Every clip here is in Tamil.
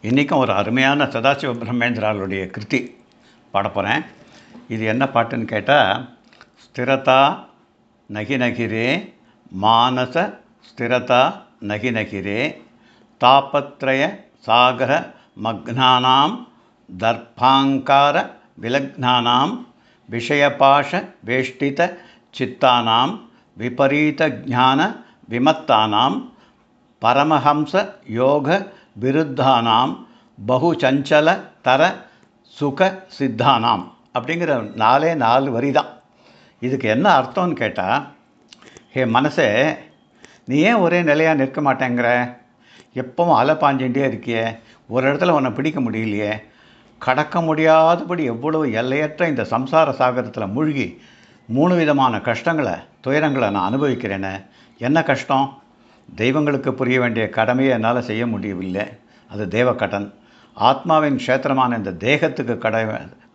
இன்றைக்கும் ஒரு அருமையான சதாசிவ பிரம்மேந்திராளுடைய கிருதி பாட போகிறேன். இது என்ன பாட்டுன்னு கேட்டால், ஸ்திரதா நகி நகிரே மானச ஸ்திரதா நகி நகிரே தாபத்ரய சாகர மக்னானாம் தர்பாங்கார விலக்னானாம் விஷயபாஷ வேஷ்டித சித்தானாம் விபரீத ஞான விமத்தானாம் பரமஹம்ச யோக விருத்தானாம் பகுச்சஞ்சல தர சுக சித்தானாம் அப்படிங்கிற 4 வரி தான். இதுக்கு என்ன அர்த்தம்னு கேட்டால், ஹே மனசே, நீ ஏன் ஒரே நிலையாக நிற்க மாட்டேங்கிற? எப்பவும் அலை பாஞ்சுட்டே இருக்கியே, ஒரு இடத்துல உன்னை பிடிக்க முடியலையே, கடக்க முடியாதபடி எவ்வளவு எல்லையற்ற இந்த சம்சார சாகரத்தில் மூழ்கி 3 விதமான கஷ்டங்களை துயரங்களை நான் அனுபவிக்கிறேன்னு. என்ன கஷ்டம்? தெய்வங்களுக்கு புரிய வேண்டிய கடமையை என்னால் செய்ய முடியவில்லை, அது தேவக்கடன். ஆத்மாவின் க்ஷேத்திரமான இந்த தேகத்துக்கு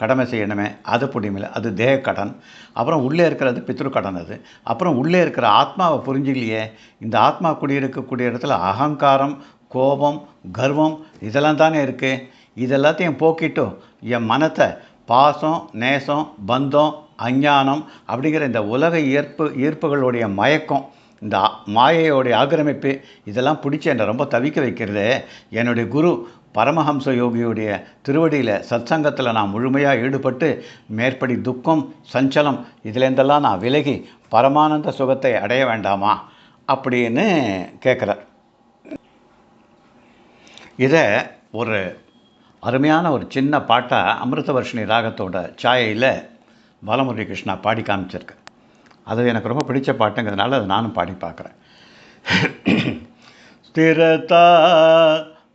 கடமை செய்யணுமே, அது புரியமில்லை, அது தேகக்கடன். அப்புறம் உள்ளே இருக்கிறது பித்ருக்கடன். அது அப்புறம் உள்ளே இருக்கிற ஆத்மாவை புரிஞ்சில்லையே. இந்த ஆத்மா குடியிருக்கக்கூடிய இடத்துல அகங்காரம், கோபம், கர்வம் இதெல்லாம் தானே இருக்குது. இதெல்லாத்தையும் போக்கிட்டு என் மனத்தை பாசம், நேசம், பந்தம், அஞ்ஞானம் அப்படிங்கிற இந்த உலக ஈர்ப்புகளுடைய மயக்கம், இந்த மாயையோடைய ஆக்கிரமிப்பு, இதெல்லாம் பிடிச்சி என்னை ரொம்ப தவிக்க வைக்கிறது. என்னுடைய குரு பரமஹம்ச யோகியுடைய திருவடியில் சத்சங்கத்தில் நான் முழுமையாக ஈடுபட்டு மேற்படி துக்கம், சஞ்சலம் இதிலேருந்தெல்லாம் நான் விலகி பரமானந்த சுகத்தை அடைய வேண்டாமா அப்படின்னு கேட்குறார். இதை ஒரு அருமையான ஒரு சின்ன பாட்டாக அமிர்தவர்ஷினி ராகத்தோட சாயையில் பாலமுரளி கிருஷ்ணா பாடி காமிச்சிருக்கு. அது எனக்கு ரொம்ப பிடிச்ச பாட்டுங்கிறதுனால அதை நானும் பாடி பார்க்குறேன். ஸ்திரதா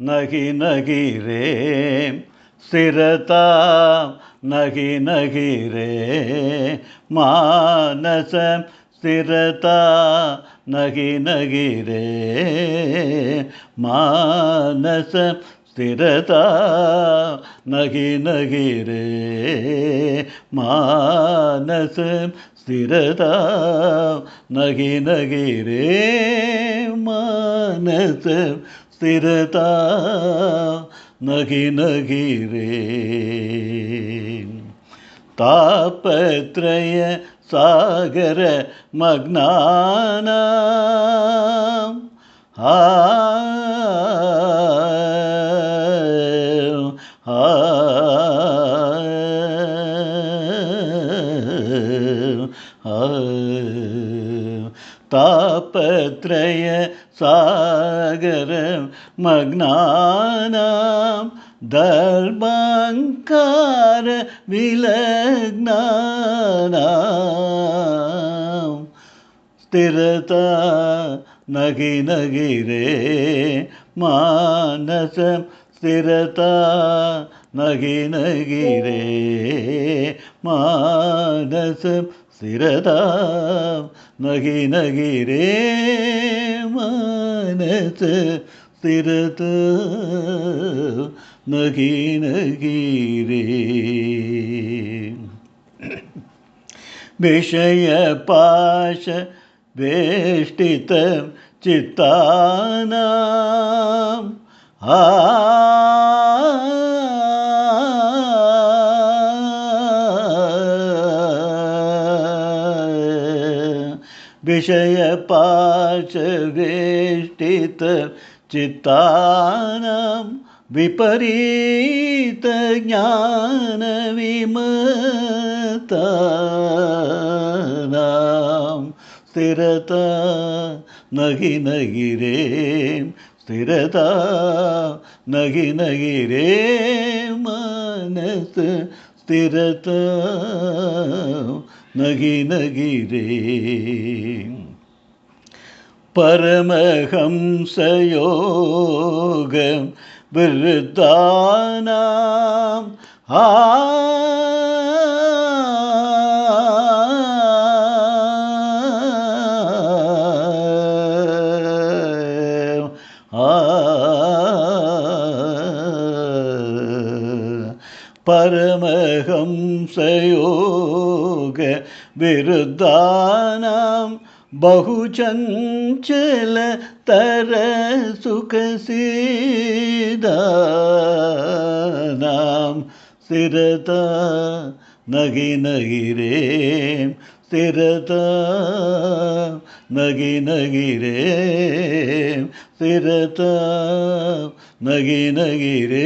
நகி நகிரே ஸ்திரதா நகி நகிரே மானச ஸ்திரதா நகி நகிரே மானச ஸ்திரதா நகி நகிரே மானச ஸ்திரதா நகி நகிரே மானச ஸ்திரதா நகி நகிரே தாபத்ரய சாகர மக்னானாம் தாபத்ரய சாகர மக்னானாம் தர்பாங்கார விலக்னானாம் ஸ்திரதா நகி நகிரே மானச ஸ்திரதா நகி நகிரே மானச ஸ்திரதா நகி நகிரே மானச ஸ்திரதா நகி நகிரே விஷய பாஷ வேஷ்டித சித்தானாம் விஷய பாஷ வேஷ்டித சித்தானாம் விபரீத ஞான விமத்தானாம் ஸ்திரதா நகி நகிரே ஸ்திரதா நகி நகிரே மனச ஸ்திரதா நகி நகிரே பரமஹம்சயோகம் விருத்தானாம் பரமஹம்சயோக விருத்தானாம் बहुचञ्चल तर सुखसीदानां स्थिरता नगि नगि रे स्थिरता नगि नगि रे स्थिरता नगि नगि रे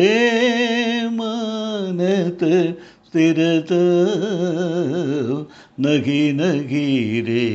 मानत स्थिरता नगि नगि रे